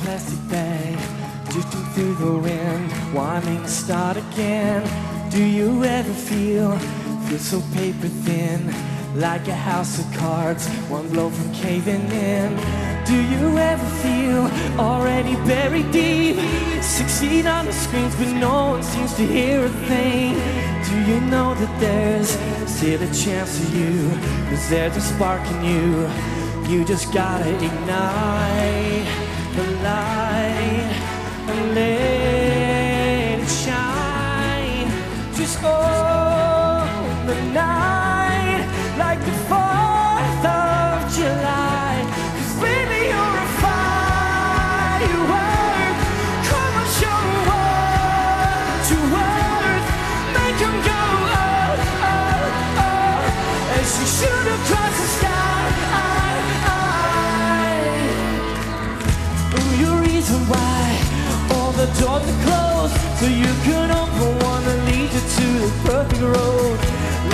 plastic bag, drifting through the wind, wanting to start again. Do you ever feel so paper thin, like a house of cards, one blow from caving in? Do you ever feel already buried deep, 6 feet on the screens, but no one seems to hear a thing? Do you know that there's still a chance for you, 'cause there's a spark in you? You just gotta ignite the light and let it shine. Just own the night like the 4th of July. 'Cause baby, you're a firework. Come on, show 'em what you're worth. Make 'em go oh, oh, oh, as you shoot across the sky. Your reason why all the doors are closed, so you can open one that leads you to the perfect road.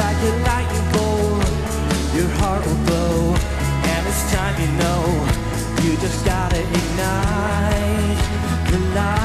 Like a lightning bolt, your heart will blow, and it's time you know, you just gotta ignite the light.